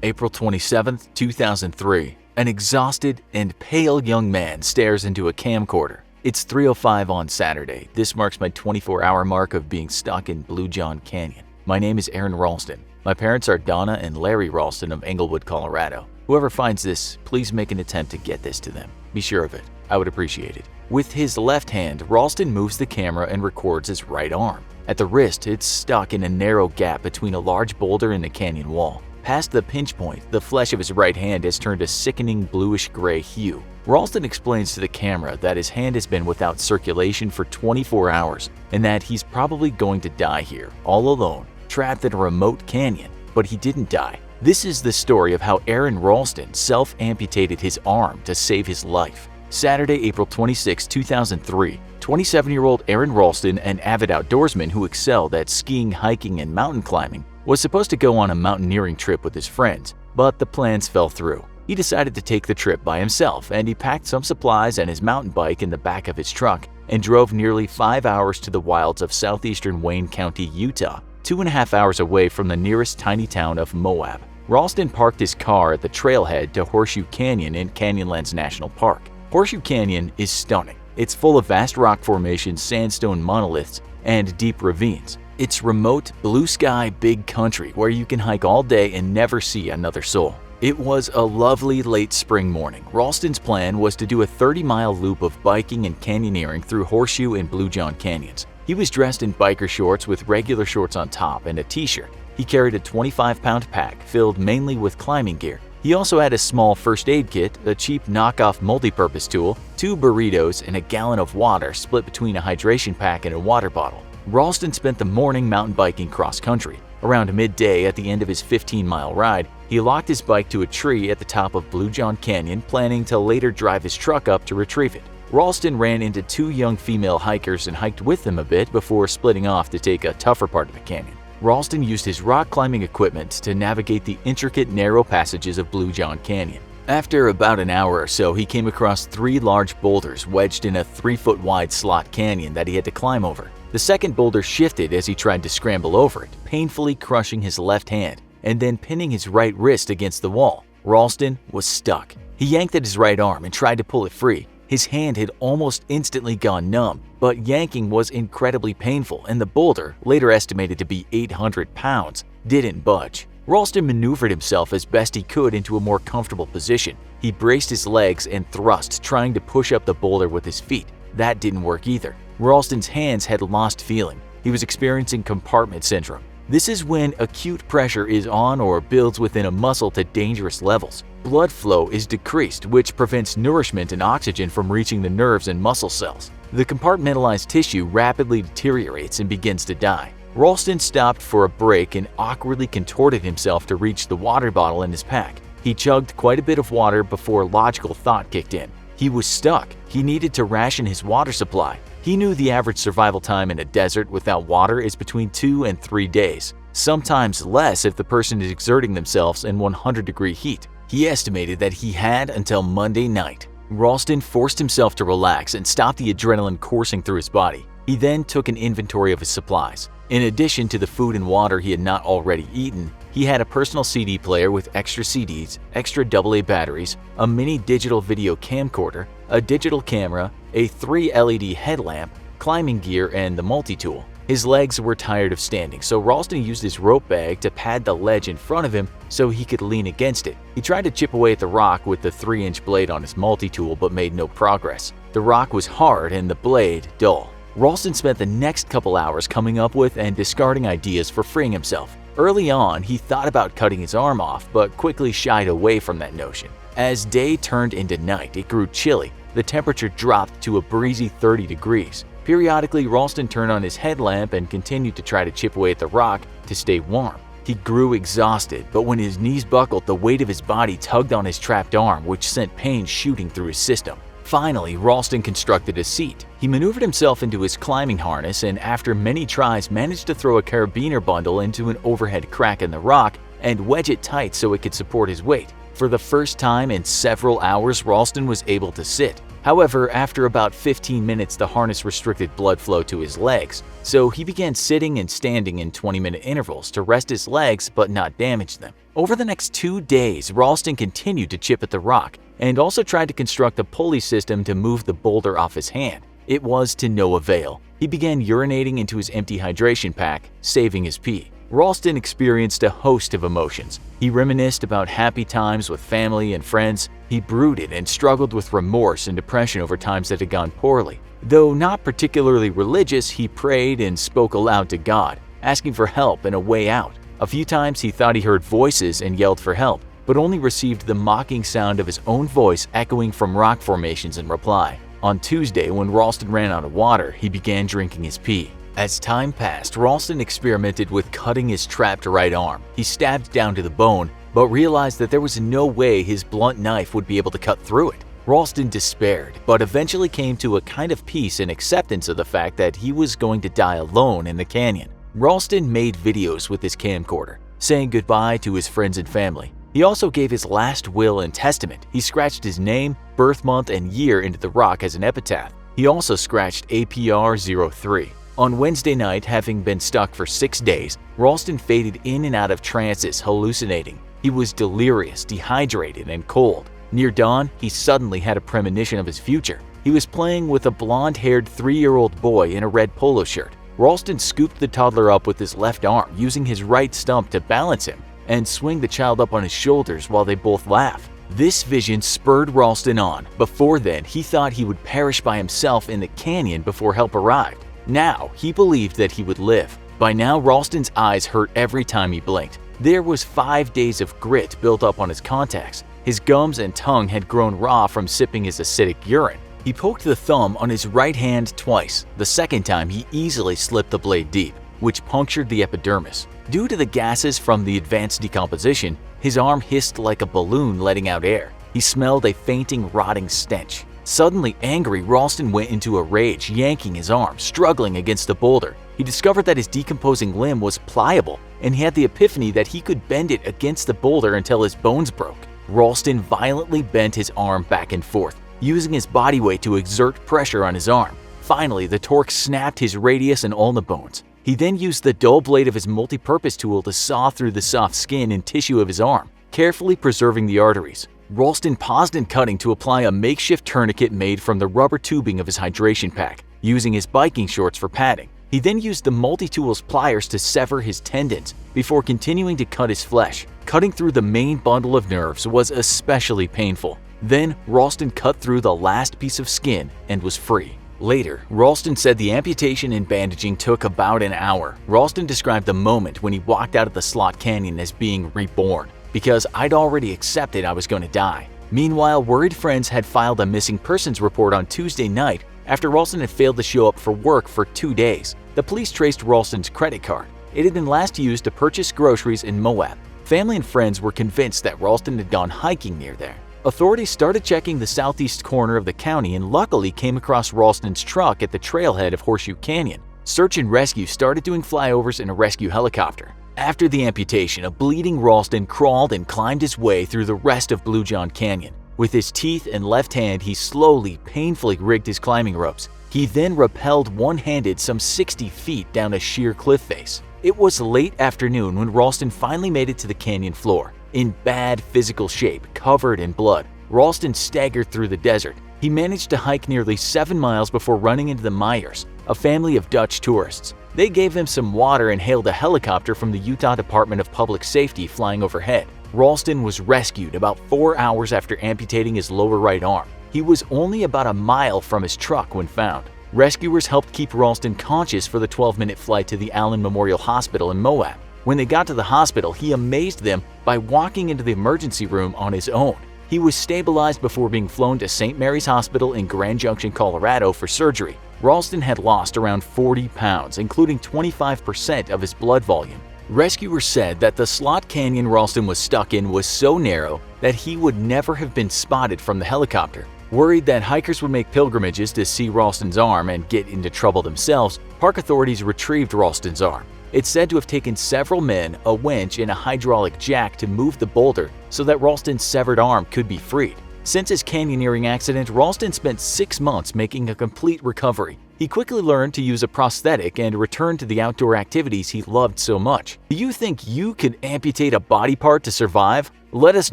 April 27, 2003. An exhausted and pale young man stares into a camcorder. It's 3:05 on Saturday. This marks my 24-hour mark of being stuck in Blue John Canyon. My name is Aron Ralston. My parents are Donna and Larry Ralston of Englewood, Colorado. Whoever finds this, please make an attempt to get this to them. Be sure of it. I would appreciate it. With his left hand, Ralston moves the camera and records his right arm. At the wrist, it's stuck in a narrow gap between a large boulder and the canyon wall. Past the pinch point, the flesh of his right hand has turned a sickening bluish-gray hue. Ralston explains to the camera that his hand has been without circulation for 24 hours and that he's probably going to die here, all alone, trapped in a remote canyon. But he didn't die. This is the story of how Aron Ralston self-amputated his arm to save his life. Saturday, April 26, 2003, 27-year-old Aron Ralston, an avid outdoorsman who excelled at skiing, hiking, and mountain climbing, was supposed to go on a mountaineering trip with his friends, but the plans fell through. He decided to take the trip by himself, and he packed some supplies and his mountain bike in the back of his truck and drove nearly 5 hours to the wilds of southeastern Wayne County, Utah, 2.5 hours away from the nearest tiny town of Moab. Ralston parked his car at the trailhead to Horseshoe Canyon in Canyonlands National Park. Horseshoe Canyon is stunning. It's full of vast rock formations, sandstone monoliths, and deep ravines. It's remote, blue sky, big country where you can hike all day and never see another soul. It was a lovely late spring morning. Ralston's plan was to do a 30-mile loop of biking and canyoneering through Horseshoe and Blue John Canyons. He was dressed in biker shorts with regular shorts on top and a t-shirt. He carried a 25-pound pack filled mainly with climbing gear. He also had a small first aid kit, a cheap knockoff multi-purpose tool, 2 burritos, and a gallon of water split between a hydration pack and a water bottle. Ralston spent the morning mountain biking cross-country. Around midday at the end of his 15-mile ride, he locked his bike to a tree at the top of Blue John Canyon, planning to later drive his truck up to retrieve it. Ralston ran into 2 young female hikers and hiked with them a bit before splitting off to take a tougher part of the canyon. Ralston used his rock climbing equipment to navigate the intricate, narrow passages of Blue John Canyon. After about an hour or so, he came across 3 large boulders wedged in a 3-foot-wide slot canyon that he had to climb over. The second boulder shifted as he tried to scramble over it, painfully crushing his left hand and then pinning his right wrist against the wall. Ralston was stuck. He yanked at his right arm and tried to pull it free. His hand had almost instantly gone numb, but yanking was incredibly painful, and the boulder, later estimated to be 800 pounds, didn't budge. Ralston maneuvered himself as best he could into a more comfortable position. He braced his legs and thrust, trying to push up the boulder with his feet. That didn't work either. Ralston's hands had lost feeling. He was experiencing compartment syndrome. This is when acute pressure is on or builds within a muscle to dangerous levels. Blood flow is decreased, which prevents nourishment and oxygen from reaching the nerves and muscle cells. The compartmentalized tissue rapidly deteriorates and begins to die. Ralston stopped for a break and awkwardly contorted himself to reach the water bottle in his pack. He chugged quite a bit of water before logical thought kicked in. He was stuck. He needed to ration his water supply. He knew the average survival time in a desert without water is between 2 and 3 days, sometimes less if the person is exerting themselves in 100-degree heat. He estimated that he had until Monday night. Ralston forced himself to relax and stop the adrenaline coursing through his body. He then took an inventory of his supplies. In addition to the food and water he had not already eaten, he had a personal CD player with extra CDs, extra AA batteries, a mini digital video camcorder, a digital camera, a 3 LED headlamp, climbing gear, and the multi-tool. His legs were tired of standing, so Ralston used his rope bag to pad the ledge in front of him so he could lean against it. He tried to chip away at the rock with the 3-inch blade on his multi-tool but made no progress. The rock was hard and the blade dull. Ralston spent the next couple hours coming up with and discarding ideas for freeing himself. Early on, he thought about cutting his arm off, but quickly shied away from that notion. As day turned into night, it grew chilly. The temperature dropped to a breezy 30 degrees. Periodically, Ralston turned on his headlamp and continued to try to chip away at the rock to stay warm. He grew exhausted, but when his knees buckled, the weight of his body tugged on his trapped arm, which sent pain shooting through his system. Finally, Ralston constructed a seat. He maneuvered himself into his climbing harness and after many tries managed to throw a carabiner bundle into an overhead crack in the rock and wedge it tight so it could support his weight. For the first time in several hours, Ralston was able to sit. However, after about 15 minutes, the harness restricted blood flow to his legs, so he began sitting and standing in 20-minute intervals to rest his legs but not damage them. Over the next 2 days, Ralston continued to chip at the rock and also tried to construct a pulley system to move the boulder off his hand. It was to no avail. He began urinating into his empty hydration pack, saving his pee. Ralston experienced a host of emotions. He reminisced about happy times with family and friends. He brooded and struggled with remorse and depression over times that had gone poorly. Though not particularly religious, he prayed and spoke aloud to God, asking for help and a way out. A few times he thought he heard voices and yelled for help, but only received the mocking sound of his own voice echoing from rock formations in reply. On Tuesday, when Ralston ran out of water, he began drinking his pee. As time passed, Ralston experimented with cutting his trapped right arm. He stabbed down to the bone, but realized that there was no way his blunt knife would be able to cut through it. Ralston despaired, but eventually came to a kind of peace and acceptance of the fact that he was going to die alone in the canyon. Ralston made videos with his camcorder, saying goodbye to his friends and family. He also gave his last will and testament. He scratched his name, birth month, and year into the rock as an epitaph. He also scratched APR-03. On Wednesday night, having been stuck for 6 days, Ralston faded in and out of trances, hallucinating. He was delirious, dehydrated, and cold. Near dawn, he suddenly had a premonition of his future. He was playing with a blonde-haired 3-year-old boy in a red polo shirt. Ralston scooped the toddler up with his left arm, using his right stump to balance him, and swing the child up on his shoulders while they both laughed. This vision spurred Ralston on. Before then, he thought he would perish by himself in the canyon before help arrived. Now, he believed that he would live. By now, Ralston's eyes hurt every time he blinked. There was 5 days of grit built up on his contacts. His gums and tongue had grown raw from sipping his acidic urine. He poked the thumb on his right hand twice. The second time, he easily slipped the blade deep, which punctured the epidermis. Due to the gases from the advanced decomposition, his arm hissed like a balloon letting out air. He smelled a fainting, rotting stench. Suddenly angry, Ralston went into a rage, yanking his arm, struggling against the boulder. He discovered that his decomposing limb was pliable, and he had the epiphany that he could bend it against the boulder until his bones broke. Ralston violently bent his arm back and forth, using his body weight to exert pressure on his arm. Finally, the torque snapped his radius and ulna bones. He then used the dull blade of his multi-purpose tool to saw through the soft skin and tissue of his arm, carefully preserving the arteries. Ralston paused in cutting to apply a makeshift tourniquet made from the rubber tubing of his hydration pack, using his biking shorts for padding. He then used the multi-tool's pliers to sever his tendons before continuing to cut his flesh. Cutting through the main bundle of nerves was especially painful. Then, Ralston cut through the last piece of skin and was free. Later, Ralston said the amputation and bandaging took about an hour. Ralston described the moment when he walked out of the slot canyon as being reborn, because I'd already accepted I was going to die. Meanwhile, worried friends had filed a missing persons report on Tuesday night after Ralston had failed to show up for work for 2 days. The police traced Ralston's credit card. It had been last used to purchase groceries in Moab. Family and friends were convinced that Ralston had gone hiking near there. Authorities started checking the southeast corner of the county and luckily came across Ralston's truck at the trailhead of Horseshoe Canyon. Search and rescue started doing flyovers in a rescue helicopter. After the amputation, a bleeding Ralston crawled and climbed his way through the rest of Blue John Canyon. With his teeth and left hand, he slowly, painfully rigged his climbing ropes. He then rappelled one-handed some 60 feet down a sheer cliff face. It was late afternoon when Ralston finally made it to the canyon floor. In bad physical shape, covered in blood, Ralston staggered through the desert. He managed to hike nearly 7 miles before running into the Meyers, a family of Dutch tourists. They gave him some water and hailed a helicopter from the Utah Department of Public Safety flying overhead. Ralston was rescued about 4 hours after amputating his lower right arm. He was only about a mile from his truck when found. Rescuers helped keep Ralston conscious for the 12-minute flight to the Allen Memorial Hospital in Moab. When they got to the hospital, he amazed them by walking into the emergency room on his own. He was stabilized before being flown to St. Mary's Hospital in Grand Junction, Colorado for surgery. Ralston had lost around 40 pounds, including 25% of his blood volume. Rescuers said that the slot canyon Ralston was stuck in was so narrow that he would never have been spotted from the helicopter. Worried that hikers would make pilgrimages to see Ralston's arm and get into trouble themselves, park authorities retrieved Ralston's arm. It's said to have taken several men, a winch, and a hydraulic jack to move the boulder so that Ralston's severed arm could be freed. Since his canyoneering accident, Ralston spent 6 months making a complete recovery. He quickly learned to use a prosthetic and returned to the outdoor activities he loved so much. Do you think you could amputate a body part to survive? Let us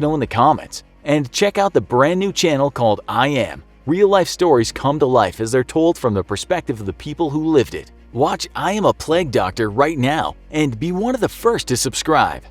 know in the comments. And check out the brand new channel called I Am. Real-life stories come to life as they're told from the perspective of the people who lived it. Watch I Am a Plague Doctor right now and be one of the first to subscribe.